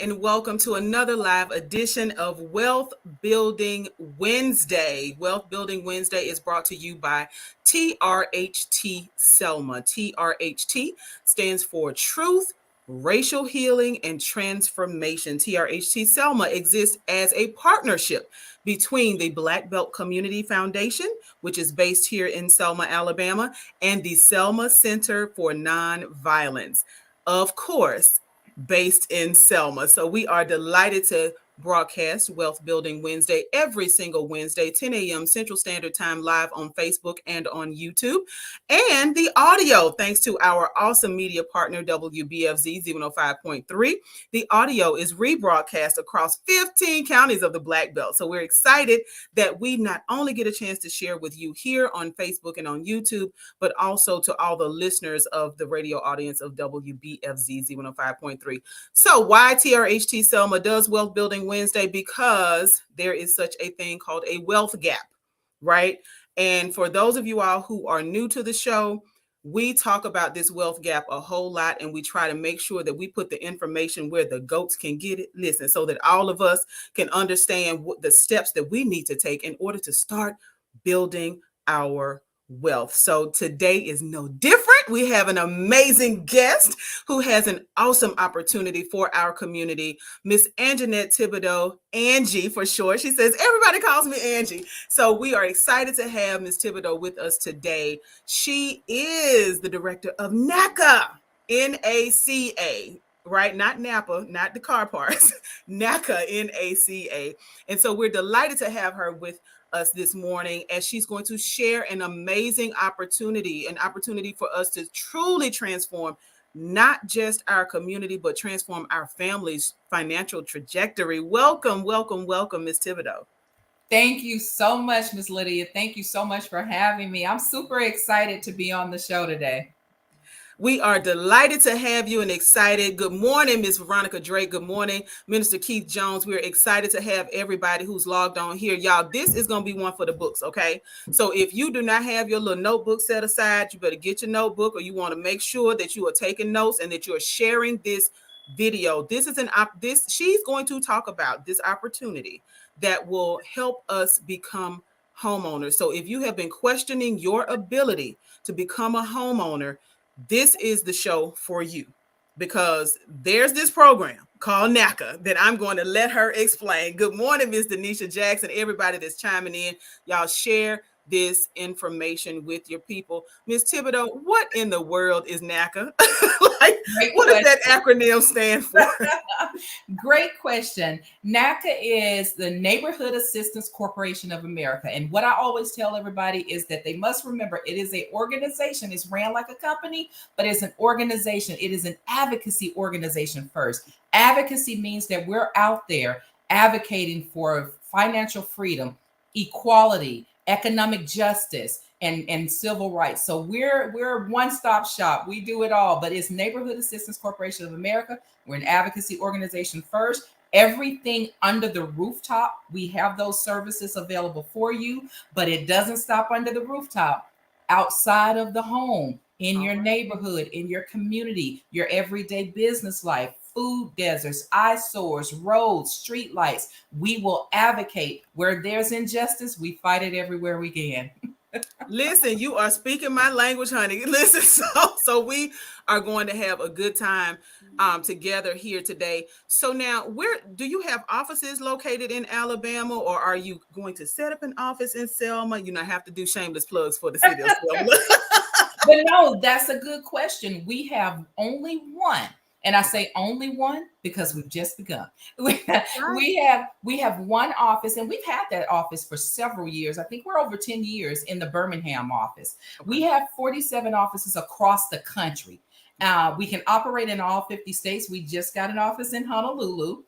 and welcome to another live edition of Wealth Building Wednesday. Wealth Building Wednesday is brought to you by TRHT Selma. TRHT stands for Truth, Racial Healing, and Transformation. TRHT Selma exists as a partnership between the Black Belt Community Foundation, which is based here in Selma, Alabama, and the Selma Center for Nonviolence. Of course, based in Selma. So we are delighted to broadcast Wealth Building Wednesday every single Wednesday, 10 a.m. Central Standard Time, live on Facebook and on YouTube. And the audio, thanks to our awesome media partner, WBFZ 105.3. The audio is rebroadcast across 15 counties of the Black Belt. So we're excited that we not only get a chance to share with you here on Facebook and on YouTube, but also to all the listeners of the radio audience of WBFZ 105.3. So why TRHT Selma does Wealth Building Wednesday? Because there is such a thing called a wealth gap, right? And for those of you all who are new to the show, we talk about this wealth gap a whole lot, and we try to make sure that we put the information where the goats can get it. Listen, so that all of us can understand what the steps that we need to take in order to start building our wealth. So today is no different. We have an amazing guest who has an awesome opportunity for our community, Miss Angie Tibodeau, Angie for short. She says, everybody calls me Angie. So we are excited to have Miss Tibodeau with us today. She is the director of NACA, NACA. Right? Not Napa, not the car parts, NACA, NACA. And so we're delighted to have her with us this morning as she's going to share an amazing opportunity, an opportunity for us to truly transform not just our community, but transform our family's financial trajectory. Welcome, welcome, welcome, Ms. Tibodeau. Thank you so much, Ms. Lydia. Thank you so much for having me. I'm super excited to be on the show today. We are delighted to have you and excited. Good morning, Ms. Veronica Drake. Good morning, Minister Keith Jones. We're excited to have everybody who's logged on here. Y'all, this is going to be one for the books, okay? So if you do not have your little notebook set aside, you better get your notebook, or you want to make sure that you are taking notes and that you're sharing this video. This is she's going to talk about this opportunity that will help us become homeowners. So if you have been questioning your ability to become a homeowner, this is the show for you, because there's this program called NACA that I'm going to let her explain. Good morning, Ms. Denisha Jackson, everybody that's chiming in. Y'all share this information with your people. Ms. Tibodeau, what in the world is NACA? What does that acronym stand for? Great question. NACA is the Neighborhood Assistance Corporation of America. And what I always tell everybody is that they must remember it is an organization. It's ran like a company, but it's an organization. It is an advocacy organization first. Advocacy means that we're out there advocating for financial freedom, equality, economic justice, and civil rights. So we're a one-stop shop. We do it all, but it's Neighborhood Assistance Corporation of America. We're an advocacy organization first. Everything under the rooftop, we have those services available for you, but it doesn't stop under the rooftop. Outside of the home, in your neighborhood, in your community, your everyday business life, food deserts, eyesores, roads, street lights. We will advocate. Where there's injustice, we fight it everywhere we can. Listen, you are speaking my language, honey. Listen, so we are going to have a good time together here today. So now, where do you have offices located in Alabama, or are you going to set up an office in Selma? You know, I have to do shameless plugs for the city of Selma. But no, that's a good question. We have only one. And I say only one because we've just begun. We have one office, and we've had that office for several years. I think we're over 10 years in the Birmingham office. Okay. We have 47 offices across the country. We can operate in all 50 states. We just got an office in Honolulu.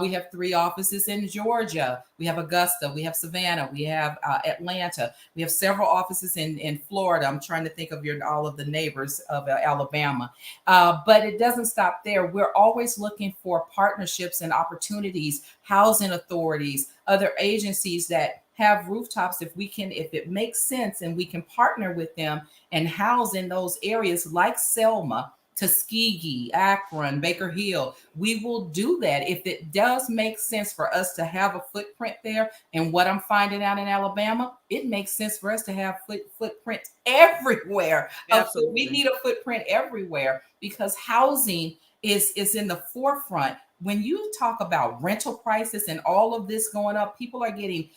We have 3 offices in Georgia. We have Augusta. We have Savannah. We have Atlanta. We have several offices in Florida. I'm trying to think of all of the neighbors of Alabama. But it doesn't stop there. We're always looking for partnerships and opportunities, housing authorities, other agencies that have rooftops. If it makes sense and we can partner with them and house in those areas like Selma, Tuskegee, Akron, Baker Hill. We will do that if it does make sense for us to have a footprint there. And what I'm finding out in Alabama, it makes sense for us to have footprints everywhere. We Absolutely. need a footprint everywhere because housing is in the forefront. When you talk about rental prices and all of this going up, people are getting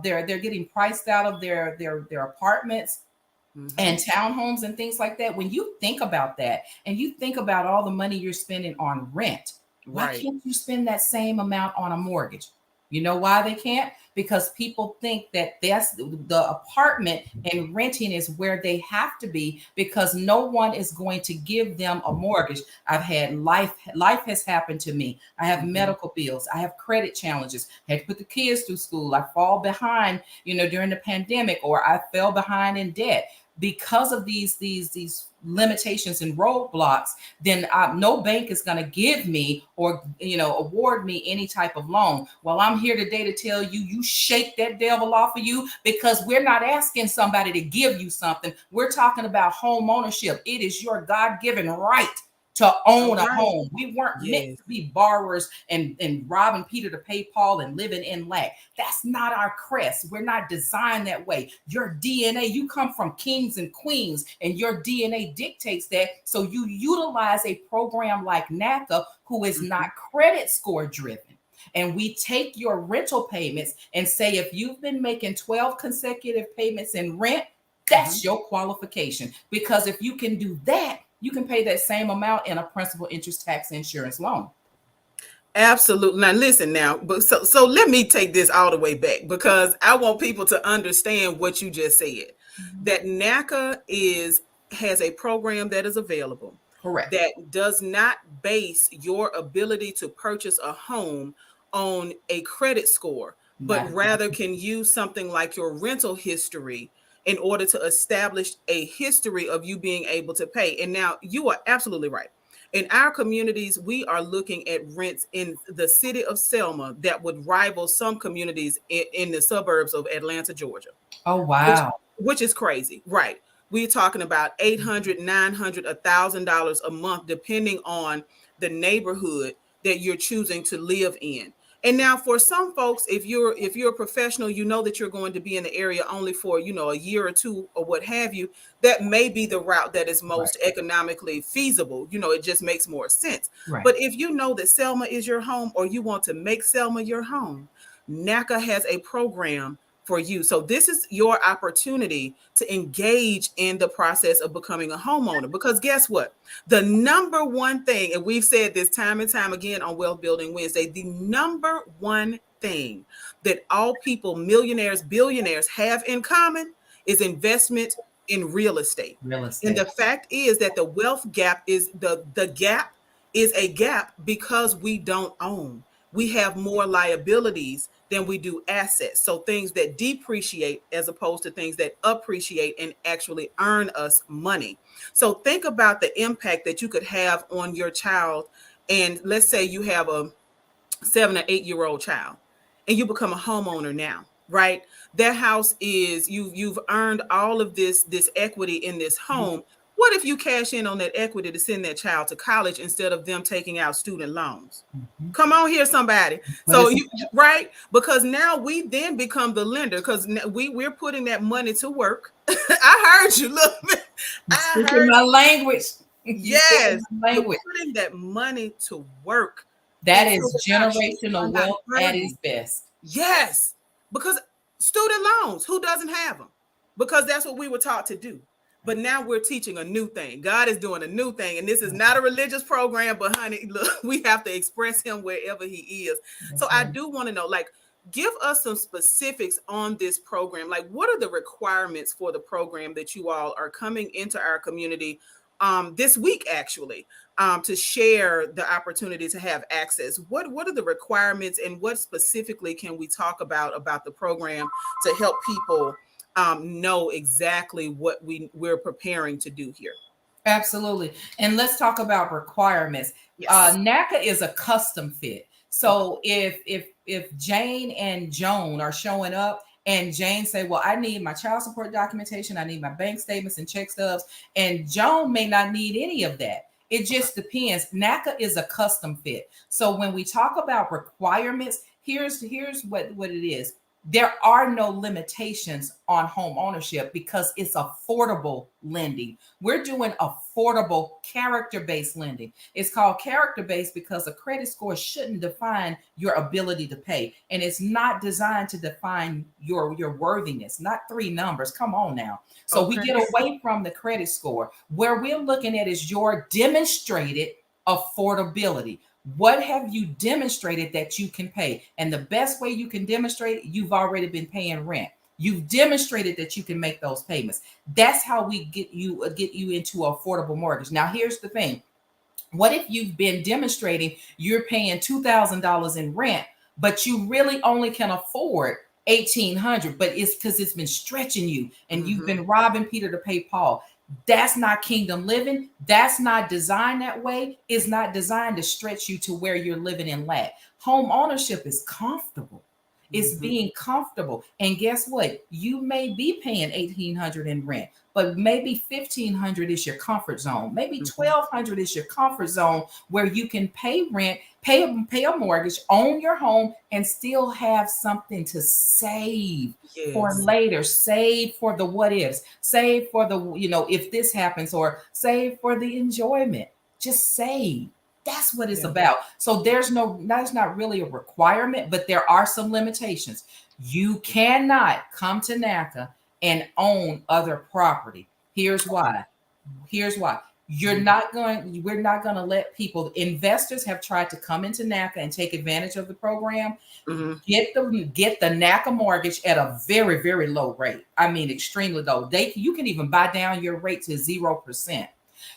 they're getting priced out of their apartments and townhomes and things like that. When you think about that and you think about all the money you're spending on rent, why Right. can't you spend that same amount on a mortgage? You know why they can't? Because people think that that's the apartment and renting is where they have to be because no one is going to give them a mortgage. I've had life has happened to me. I have medical bills. I have credit challenges. I had to put the kids through school. I fall behind, during the pandemic, or I fell behind in debt because of these limitations and roadblocks. Then no bank is going to give me or award me any type of loan. Well, I'm here today to tell you, you shake that devil off of you, because we're not asking somebody to give you something. We're talking about home ownership. It is your God-given right to All own a right. home. We weren't meant Yes. to be borrowers and robbing Peter to pay Paul and living in lack. That's not our crest. We're not designed that way. Your DNA, you come from kings and queens, and your DNA dictates that. So you utilize a program like NACA, who is not credit score driven. And we take your rental payments and say, if you've been making 12 consecutive payments in rent, that's your qualification. Because if you can do that, you can pay that same amount in a principal, interest, tax, insurance loan. Absolutely. Now listen now, but so let me take this all the way back because I want people to understand what you just said. That NACA has a program that is available Correct. that does not base your ability to purchase a home on a credit score, but Not rather can use something like your rental history in order to establish a history of you being able to pay. And now you are absolutely right. In our communities, we are looking at rents in the city of Selma that would rival some communities in the suburbs of Atlanta, Georgia, Oh, which wow. which is crazy, right? We're talking about 800, 900, $1,000 a month, depending on the neighborhood that you're choosing to live in. And now for some folks, if you're a professional, you know that you're going to be in the area only for, a year or two or what have you. That may be the route that is Right. most economically feasible. It just makes more sense. Right. But if you know that Selma is your home or you want to make Selma your home, NACA has a program for you. So this is your opportunity to engage in the process of becoming a homeowner. Because guess what? The number one thing, and we've said this time and time again on Wealth Building Wednesday, the number one thing that all people, millionaires, billionaires, have in common is investment in real estate. Real And estate. the fact is that the wealth gap is the gap is a gap because we don't own. We have more liabilities than we do assets. So things that depreciate as opposed to things that appreciate and actually earn us money. So think about the impact that you could have on your child. And let's say you have a 7 or 8 year old child and you become a homeowner now, right? That house is you've earned all of this equity in this home. What if you cash in on that equity to send that child to college instead of them taking out student loans? Mhm. Come on here, somebody. But So it's you right, because now we then become the lender because we're putting that money to work. I heard you. Look, I speaking heard my language. You speaking yes. my You're language. putting that money to work, That and so is that our children are generational not wealth at its hurting. best. Yes, because student loans, who doesn't have them? Because that's what we were taught to do. But now we're teaching a new thing. God is doing a new thing. And this is not a religious program, but honey, look, we have to express him wherever he is. So That's I right. do want to know, like, give us some specifics on this program. Like, what are the requirements for the program that you all are coming into our community this week, actually? To share the opportunity to have access. What are the requirements and what specifically can we talk about the program to help people know exactly what we're preparing to do here? Absolutely. And let's talk about requirements. Yes. NACA is a custom fit. So if Jane and Joan are showing up and Jane say, well, I need my child support documentation, I need my bank statements and check stubs, and Joan may not need any of that. It just depends. NACA is a custom fit. So when we talk about requirements, here's what it is. There are no limitations on home ownership because it's affordable lending. We're doing affordable character-based lending. It's called character-based because a credit score shouldn't define your ability to pay. And it's not designed to define your worthiness, not three numbers. Come on now. So we get away from the credit score. Where we're looking at is your demonstrated affordability. What have you demonstrated that you can pay? And the best way you can demonstrate it, you've already been paying rent. You've demonstrated that you can make those payments. That's how we get you into affordable mortgage. Now, here's the thing. What if you've been demonstrating you're paying $2,000 in rent, but you really only can afford $1,800, but it's because it's been stretching you and you've been robbing Peter to pay Paul. That's not kingdom living. That's not designed that way. It's not designed to stretch you to where you're living in lack. Home ownership is comfortable. It's being comfortable. And guess what? You may be paying $1,800 in rent, but maybe $1,500 is your comfort zone. Maybe $1,200 is your comfort zone where you can pay rent, pay a mortgage, own your home, and still have something to save for later. Save for the what ifs. Save for the, if this happens, or save for the enjoyment. Just save. That's what it's about. So that's not really a requirement, but there are some limitations. You cannot come to NACA and own other property. Here's why. We're not going to let people, investors have tried to come into NACA and take advantage of the program, get the NACA mortgage at a very, very low rate. I mean, extremely low. You can even buy down your rate to 0%.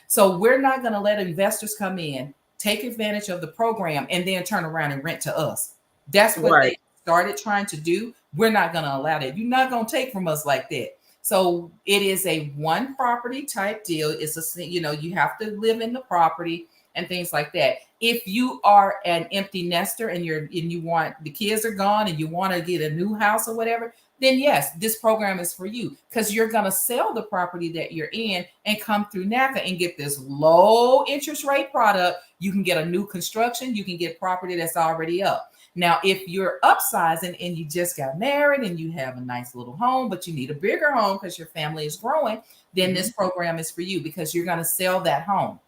So we're not going to let investors come in, take advantage of the program, and then turn around and rent to us. That's what they started trying to do. We're not going to allow that. You're not going to take from us like that. So it is a one property type deal. It's you have to live in the property and things like that. If you are an empty nester and you want, the kids are gone and you want to get a new house or whatever, then yes, this program is for you, because you're going to sell the property that you're in and come through NACA and get this low interest rate product. You can get a new construction. You can get property that's already up. Now, if you're upsizing and you just got married and you have a nice little home, but you need a bigger home because your family is growing, then this program is for you, because you're going to sell that home.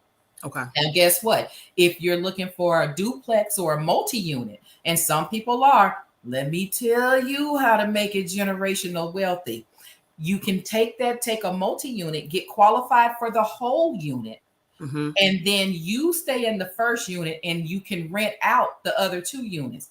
Okay. And guess what? If you're looking for a duplex or a multi-unit, and some people are, let me tell you how to make it generational wealthy. You can take a multi-unit, get qualified for the whole unit, and then you stay in the first unit and you can rent out the other two units.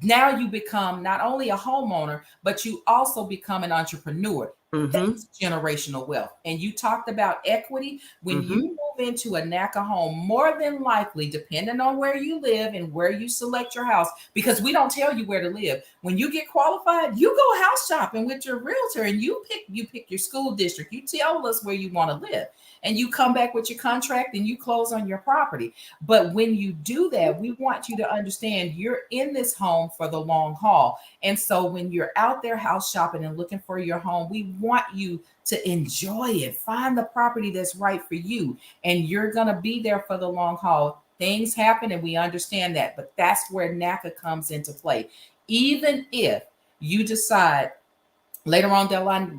Now you become not only a homeowner, but you also become an entrepreneur. That's generational wealth. And you talked about equity. When you move into a NACA home, more than likely, depending on where you live and where you select your house, because we don't tell you where to live. When you get qualified, you go house shopping with your realtor and you pick your school district. You tell us where you want to live, and you come back with your contract and you close on your property. But when you do that, we want you to understand you're in this home for the long haul. And so when you're out there house shopping and looking for your home, we want you to enjoy it. Find the property that's right for you, and you're going to be there for the long haul. Things happen and we understand that, but that's where NACA comes into play. Even if you decide later on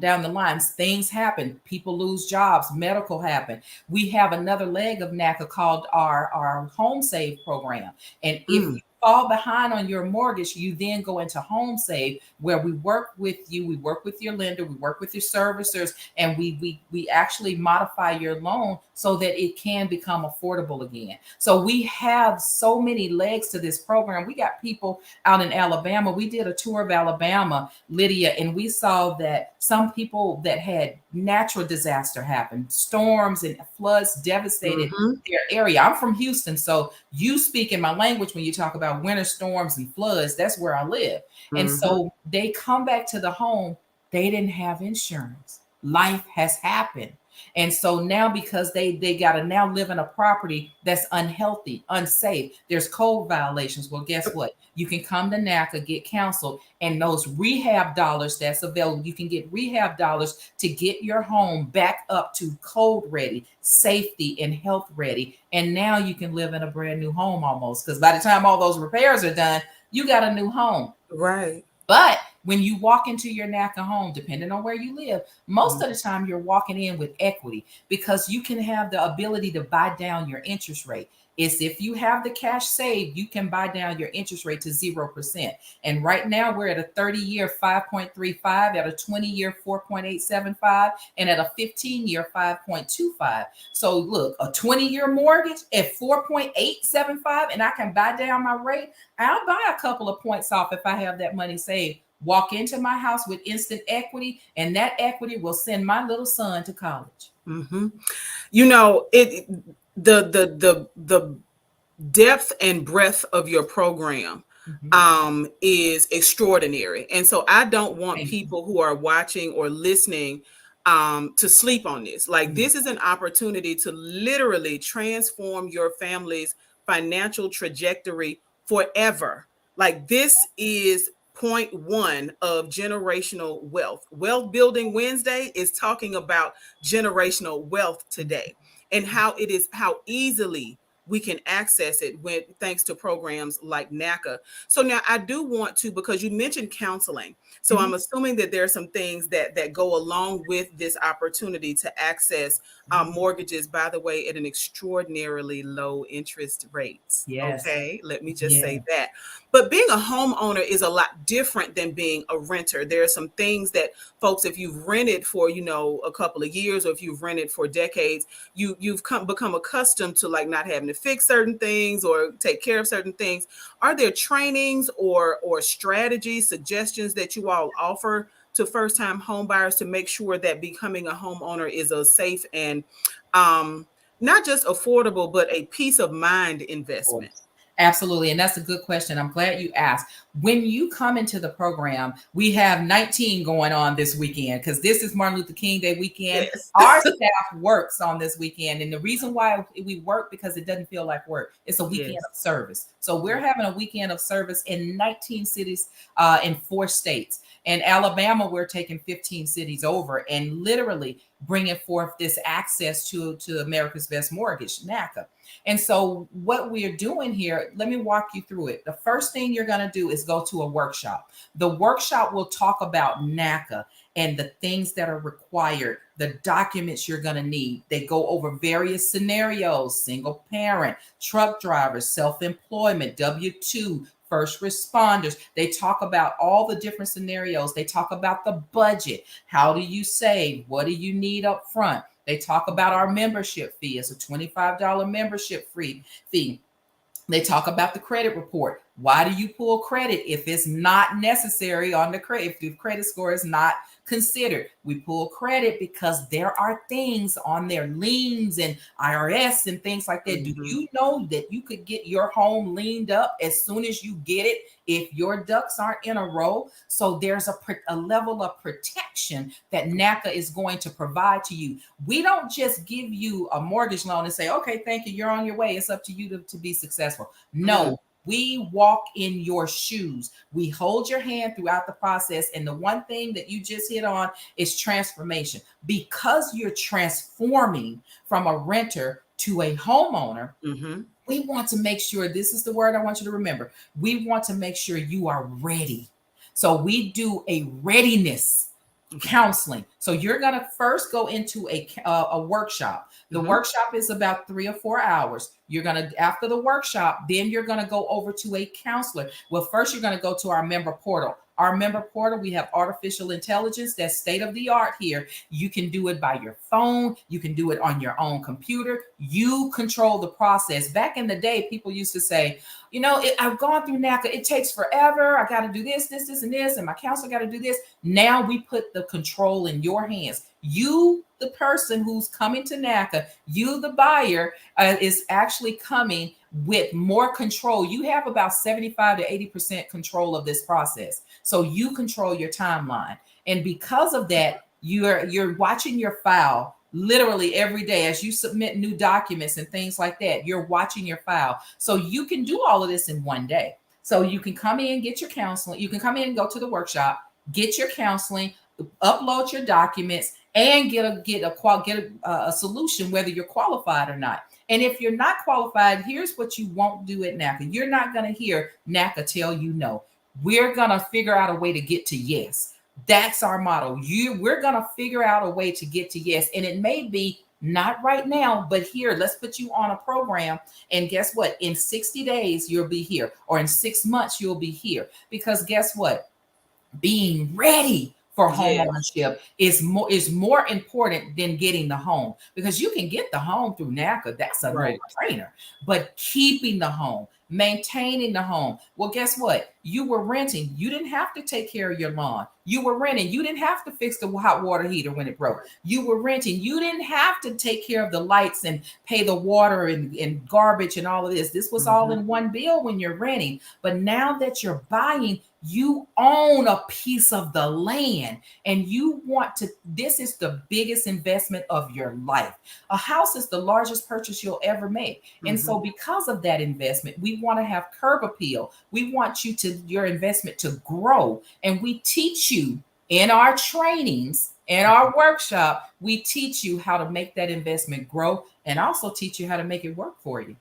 down the lines, things happen, people lose jobs, medical happen, we have another leg of NACA called our Home Save program. And if you fall behind on your mortgage, you then go into Home Save, where we work with you, we work with your lender, we work with your servicers, and we actually modify your loan so that it can become affordable again. So we have so many legs to this program. We got people out in Alabama. We did a tour of Alabama, Lydia, and we saw that some people that had natural disaster happen, storms and floods devastated their area. I'm from Houston, so you speak in my language when you talk about winter storms and floods. That's where I live. And so they come back to the home. They didn't have insurance. Life has happened. And so now, because they got to now live in a property that's unhealthy, unsafe, there's code violations. Well, guess what? You can come to NACA, get counseled, and those rehab dollars that's available, you can get rehab dollars to get your home back up to code ready, safety and health ready. And now you can live in a brand new home almost, because by the time all those repairs are done, you got a new home. Right. But when you walk into your NACA home, depending on where you live, most of the time you're walking in with equity, because you can have the ability to buy down your interest rate. It's if you have the cash saved, you can buy down your interest rate to 0%. And right now we're at a 30-year 5.35, at a 20-year 4.875, and at a 15-year 5.25. So look, a 20-year mortgage at 4.875, and I can buy down my rate. I'll buy a couple of points off if I have that money saved. Walk into my house with instant equity, and that equity will send my little son to college. Mm-hmm. You know, the depth and breadth of your program is extraordinary. And so I don't want people who are watching or listening to sleep on this. Like, this is an opportunity to literally transform your family's financial trajectory forever. Like, this is point one of generational wealth. Wealth Building Wednesday is talking about generational wealth today, and how easily we can access it with thanks to programs like NACA. So now I do want to, because you mentioned counseling. So I'm assuming that there are some things that go along with this opportunity to access mortgages, by the way, at an extraordinarily low interest rates. Yes. Okay, let me just say that. But being a homeowner is a lot different than being a renter. There are some things that folks, if you've rented for, a couple of years, or if you've rented for decades, you've become accustomed to, like, not having to fix certain things or take care of certain things. Are there trainings or strategies, suggestions that you all offer to first-time home buyers to make sure that becoming a homeowner is a safe and not just affordable, but a peace of mind investment? Absolutely. And that's a good question. I'm glad you asked. When you come into the program, we have 19 going on this weekend, because this is Martin Luther King Day weekend. Yes. Our staff works on this weekend. And the reason why we work, because it doesn't feel like work. It's a weekend of service. So we're having a weekend of service in 19 cities in 4 states. In Alabama, we're taking 15 cities over and literally bringing forth this access to America's Best Mortgage, NACA. And so what we're doing here, let me walk you through it. The first thing you're going to do is go to a workshop. The workshop will talk about NACA and the things that are required, the documents you're going to need. They go over various scenarios: single parent, truck drivers, self-employment, W-2, first responders. They talk about all the different scenarios. They talk about the budget. How do you save? What do you need up front? They talk about our membership fee. It's a $25 membership fee. They talk about the credit report. Why do you pull credit if it's not necessary on the credit, if the credit score is not considered? We pull credit because there are things on there, liens and IRS and things like that. Do you know that you could get your home liened up as soon as you get it if your ducks aren't in a row? So there's a level of protection that NACA is going to provide to you. We don't just give you a mortgage loan and say, okay, thank you, you're on your way. It's up to you to be successful. No. We walk in your shoes. We hold your hand throughout the process. And the one thing that you just hit on is transformation. Because you're transforming from a renter to a homeowner, we want to make sure, this is the word I want you to remember, we want to make sure you are ready. So we do a readiness counseling. So you're going to first go into a workshop. The workshop is about 3 or 4 hours. You're going to, after the workshop, then you're going to go over to a counselor. Well, first you're going to go to our member portal. Our member portal, we have artificial intelligence that's state of the art here. You can do it by your phone. You can do it on your own computer. You control the process. Back in the day, people used to say, I've gone through NACA. It takes forever. I got to do this, and this, and my counselor got to do this. Now we put the control in your hands. You, the person who's coming to NACA, you, the buyer, is actually coming with more control. You have about 75 to 80% control of this process. So you control your timeline. And because of that, you're watching your file literally every day as you submit new documents and things like that. You're watching your file. So you can do all of this in one day. So you can come in, get your counseling. You can come in and go to the workshop, get your counseling, upload your documents, and get a solution whether you're qualified or not. And if you're not qualified, here's what you won't do at NACA. You're not going to hear NACA tell you no. We're going to figure out a way to get to yes. That's our motto. We're going to figure out a way to get to yes. And it may be not right now, but here, let's put you on a program. And guess what? In 60 days, you'll be here. Or in 6 months, you'll be here. Because guess what? Being ready for home ownership is more important than getting the home, because you can get the home through NACA. That's a no-brainer. But keeping the home, maintaining the home. Well, guess what? You were renting. You didn't have to take care of your lawn. You were renting. You didn't have to fix the hot water heater when it broke. You were renting. You didn't have to take care of the lights and pay the water and garbage and all of this. This was all in one bill when you're renting. But now that you're buying, you own a piece of the land, and you want to, this is the biggest investment of your life. A house is the largest purchase you'll ever make. And so because of that investment, we want to have curb appeal. We want your investment to grow. And we teach you in our trainings, in our workshop, we teach you how to make that investment grow, and also teach you how to make it work for you.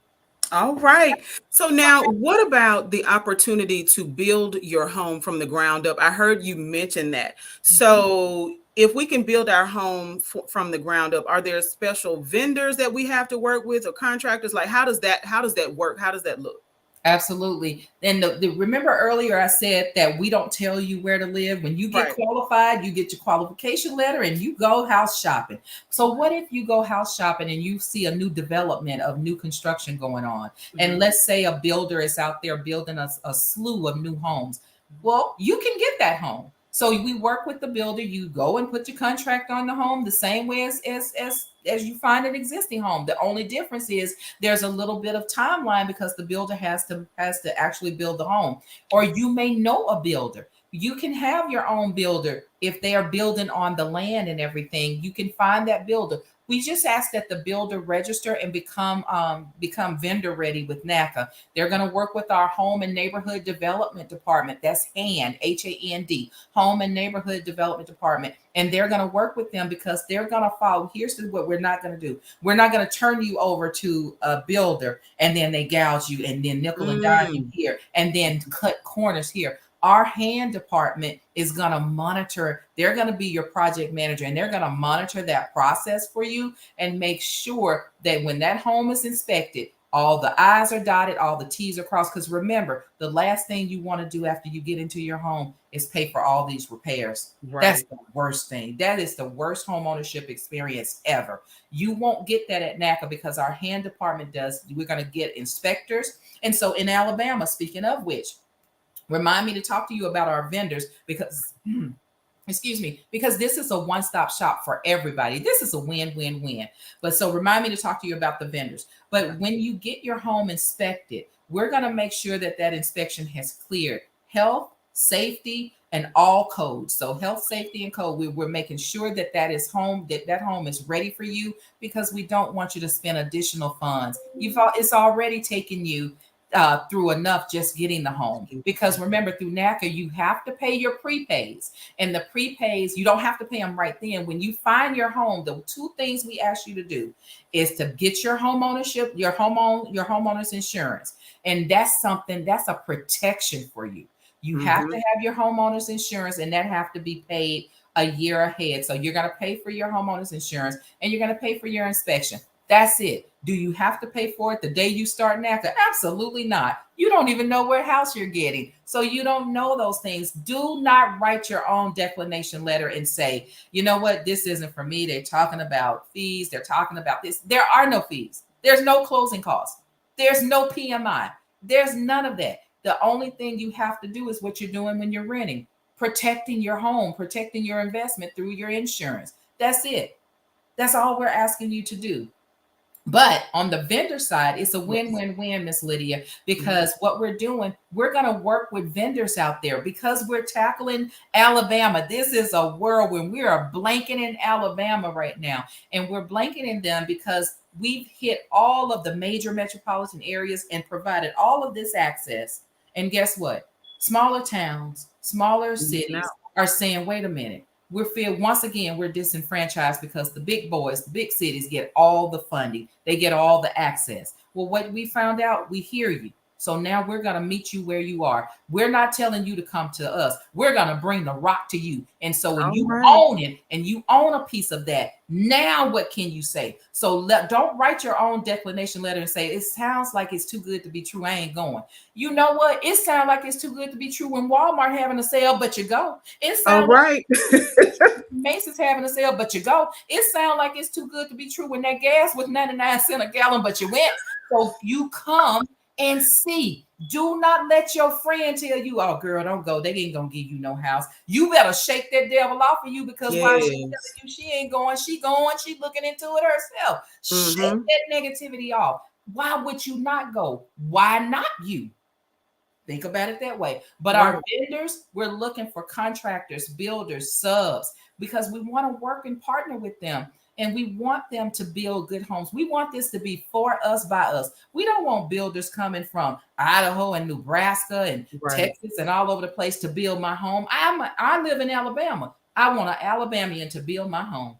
All right. So now, what about the opportunity to build your home from the ground up? I heard you mention that. So if we can build our home from the ground up, are there special vendors that we have to work with, or contractors? Like, how does that work? How does that look? Absolutely. And remember earlier I said that we don't tell you where to live. When you get qualified, you get your qualification letter and you go house shopping. So what if you go house shopping and you see a new development of new construction going on? And let's say a builder is out there building a slew of new homes. Well, you can get that home. So we work with the builder. You go and put your contract on the home the same way as you find an existing home. The only difference is there's a little bit of timeline because the builder has to actually build the home. Or you may know a builder. You can have your own builder if they are building on the land and everything. You can find that builder. We just ask that the builder register and become vendor ready with NACA. They're going to work with our Home and Neighborhood Development Department. That's HAND, HAND, Home and Neighborhood Development Department. And they're going to work with them because they're going to follow. Here's what we're not going to do. We're not going to turn you over to a builder and then they gouge you and then nickel and dime you here and then cut corners here. Our HAND department is going to monitor. They're going to be your project manager, and they're going to monitor that process for you and make sure that when that home is inspected, all the I's are dotted, all the T's are crossed. Because remember, the last thing you want to do after you get into your home is pay for all these repairs. That's the worst thing. That is the worst home ownership experience ever. You won't get that at NACA because our HAND department does. We're going to get inspectors. And so in Alabama, speaking of which, remind me to talk to you about our vendors because, because this is a one-stop shop for everybody. This is a win-win-win. But so remind me to talk to you about the vendors. But when you get your home inspected, we're going to make sure that that inspection has cleared health, safety, and all codes. So health, safety, and code. We're making sure that that home is ready for you because we don't want you to spend additional funds. It's already taken you through enough just getting the home. Because remember, through NACA, you have to pay your prepays. And the prepays, you don't have to pay them right then. When you find your home, the two things we ask you to do is to get your home ownership, your homeowner's insurance. And that's a protection for you. You have to have your homeowner's insurance, and that have to be paid a year ahead. So you're going to pay for your homeowner's insurance and you're going to pay for your inspection. That's it. Do you have to pay for it the day you start NACA? Absolutely not. You don't even know what house you're getting. So you don't know those things. Do not write your own declination letter and say, you know what, this isn't for me. They're talking about fees. They're talking about this. There are no fees. There's no closing costs. There's no PMI. There's none of that. The only thing you have to do is what you're doing when you're renting, protecting your home, protecting your investment through your insurance. That's it. That's all we're asking you to do. But on the vendor side, it's a win-win-win, Miss Lydia, because what we're doing, we're going to work with vendors out there because we're tackling Alabama. This is a whirlwind. We are blanketing Alabama right now, and we're blanketing them because we've hit all of the major metropolitan areas and provided all of this access. And guess what? Smaller towns, smaller cities are saying, wait a minute. We're feel once again we're disenfranchised because the big boys, the big cities get all the funding, they get all the access. Well, what we found out, we hear you. So now we're going to meet you where you are. We're not telling you to come to us. We're going to bring the rock to you. And so when you own it and you own a piece of that, now what can you say? So don't write your own declination letter and say, it sounds like it's too good to be true. I ain't going. You know what? It sounds like it's too good to be true when Walmart having a sale, but you go. It sounds like Macy's having a sale, but you go. It sounds like it's too good to be true when that gas was 99 cents a gallon, but you went. So you come and see. Do not let your friend tell you, oh, girl, don't go. They ain't going to give you no house. You better shake that devil off of you because why she telling you she ain't going, she going, she looking into it herself. Shake that negativity off. Why would you not go? Why not you? Think about it that way. But our vendors, we're looking for contractors, builders, subs, because we want to work and partner with them. And we want them to build good homes. We want this to be for us, by us. We don't want builders coming from Idaho and Nebraska and Texas and all over the place to build my home. I live in Alabama. I want an Alabamian to build my home.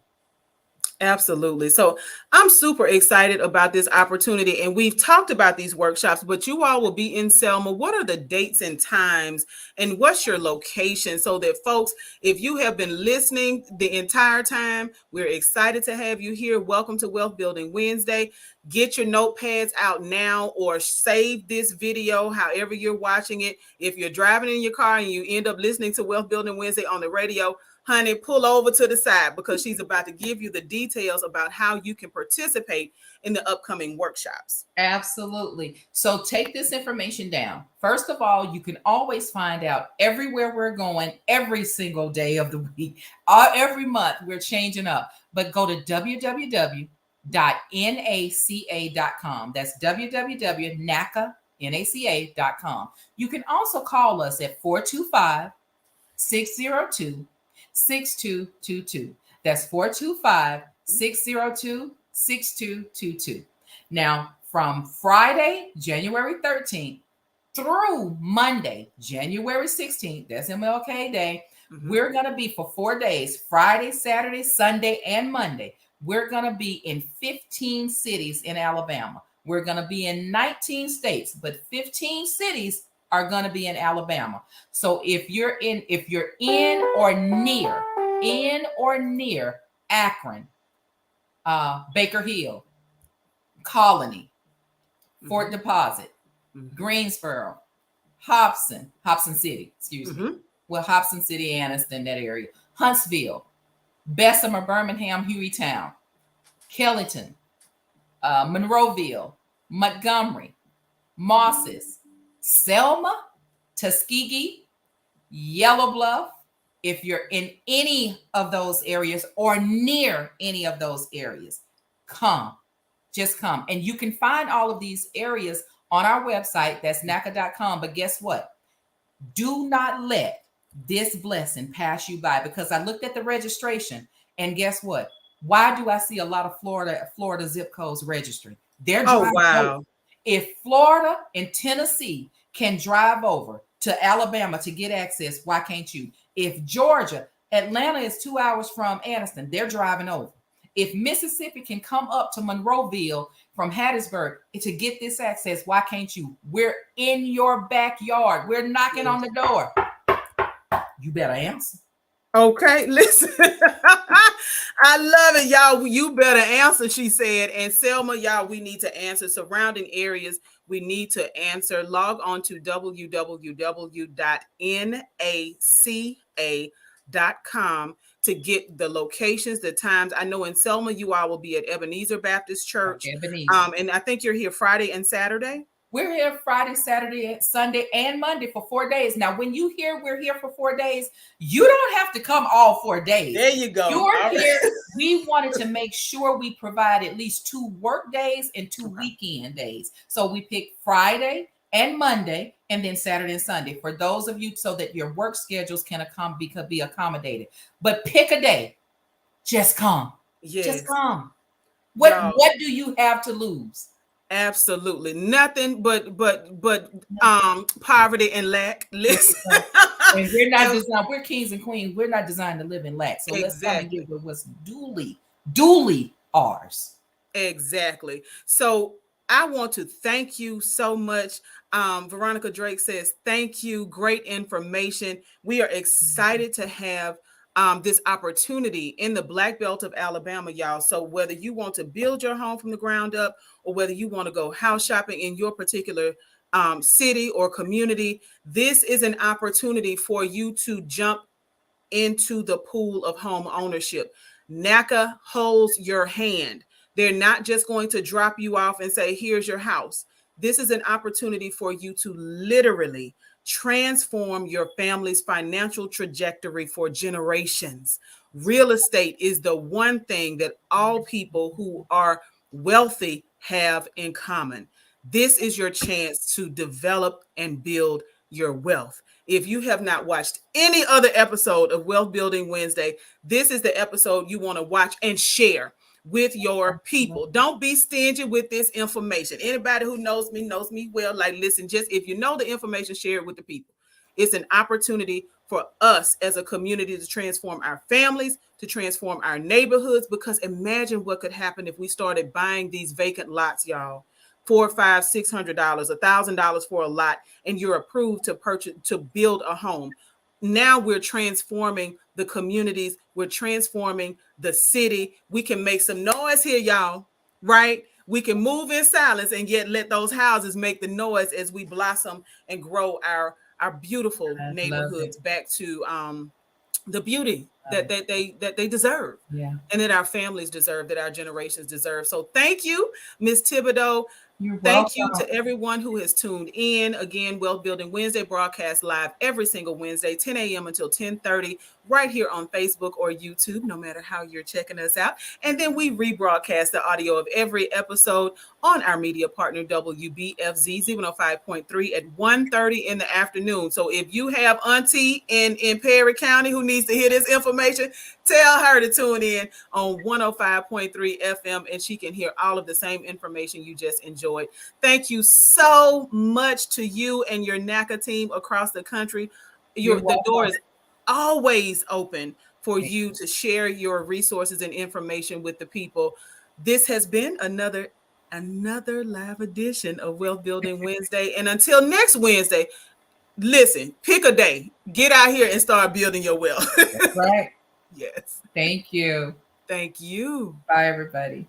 Absolutely. So I'm super excited about this opportunity. And we've talked about these workshops, but you all will be in Selma. What are the dates and times and what's your location so that folks, if you have been listening the entire time, we're excited to have you here. Welcome to Wealth Building Wednesday. Get your notepads out now or save this video however you're watching it. If you're driving in your car and you end up listening to Wealth Building Wednesday on the radio, honey, pull over to the side because she's about to give you the details about how you can participate in the upcoming workshops. Absolutely. So take this information down. First of all, you can always find out everywhere we're going every single day of the week. Every month we're changing up. But go to www.naca.com. That's www.naca.com. You can also call us at 425-602-6222. That's 425-602-6222. Now, from Friday, January 13th through Monday, January 16th, that's MLK Day, we're going to be for 4 days, Friday, Saturday, Sunday, and Monday. We're going to be in 15 cities in Alabama. We're going to be in 19 states, but 15 cities are going to be in Alabama. So if you're in or near Akron, Baker Hill, Colony, Fort Deposit, Greensboro, Hobson City, excuse me. Well, Hobson City, Anniston, that area, Huntsville, Bessemer, Birmingham, Hueytown, Kellyton, Monroeville, Montgomery, Mosses, Selma, Tuskegee, Yellow Bluff. If you're in any of those areas or near any of those areas, come. Just come. And you can find all of these areas on our website. That's NACA.com. But guess what? Do not let this blessing pass you by, because I looked at the registration and guess what? Why do I see a lot of Florida zip codes registering? They're driving over. If Florida and Tennessee can drive over to Alabama to get access, why can't you? If Georgia, Atlanta is 2 hours from Anniston, they're driving over. If Mississippi can come up to Monroeville from Hattiesburg to get this access, why can't you? We're in your backyard. We're knocking on the door. You better answer. Okay, listen. I love it, y'all. You better answer, she said. And Selma, y'all, we need to answer. Surrounding areas, we need to answer. Log on to www.naca.com to get the locations, the times. I know in Selma, you all will be at Ebenezer Baptist Church. And I think you're here Friday and Saturday. We're here Friday, Saturday, Sunday, and Monday for 4 days. Now, when you hear we're here for 4 days, you don't have to come all 4 days. There you go. You're here. We wanted to make sure we provide at least 2 work days and 2 weekend days. So we picked Friday and Monday, and then Saturday and Sunday for those of you, so that your work schedules can be accommodated. But pick a day. Just come. Yes. Just come. What do you have to lose? Absolutely nothing but poverty and lack. Listen. And we're not designed, we're kings and queens. We're not designed to live in lack. So let's come and get what's duly ours. Exactly. So I want to thank you so much. Veronica Drake says, thank you. Great information. We are excited to have this opportunity in the Black Belt of Alabama, y'all. So whether you want to build your home from the ground up, or whether you want to go house shopping in your particular city or community, this is an opportunity for you to jump into the pool of home ownership. NACA holds your hand. They're not just going to drop you off and say, here's your house. This is an opportunity for you to literally transform your family's financial trajectory for generations. Real estate is the one thing that all people who are wealthy have in common. This is your chance to develop and build your wealth. If you have not watched any other episode of Wealth Building Wednesday, this is the episode you want to watch and share with your people. Don't be stingy with this information. Anybody who knows me well. Like, listen, just if you know the information, share it with the people. It's an opportunity for us as a community to transform our families, to transform our neighborhoods, because imagine what could happen if we started buying these vacant lots, y'all. $400, $500, $600, $1,000 for a lot, and you're approved to purchase, to build a home. Now we're transforming the communities. We're transforming the city. We can make some noise here, y'all, right? We can move in silence and yet let those houses make the noise as we blossom and grow our beautiful neighborhoods back to the beauty that they deserve, and that our families deserve, that our generations deserve. So thank you, Ms. Tibodeau. Thank you to everyone who has tuned in. Again, Wealth Building Wednesday broadcast live every single Wednesday, 10 a.m. until 10:30, right here on Facebook or YouTube, no matter how you're checking us out. And then we rebroadcast the audio of every episode on our media partner, WBFZ 105.3 at 1:30 in the afternoon. So if you have auntie in Perry County who needs to hear this information, tell her to tune in on 105.3 FM, and she can hear all of the same information you just enjoyed. Thank you so much to you and your NACA team across the country. The door is always open for you to share your resources and information with the people. This has been another live edition of Wealth Building Wednesday. And until next Wednesday, listen, pick a day, get out here and start building your wealth. That's right. Yes. Thank you. Thank you. Bye, everybody.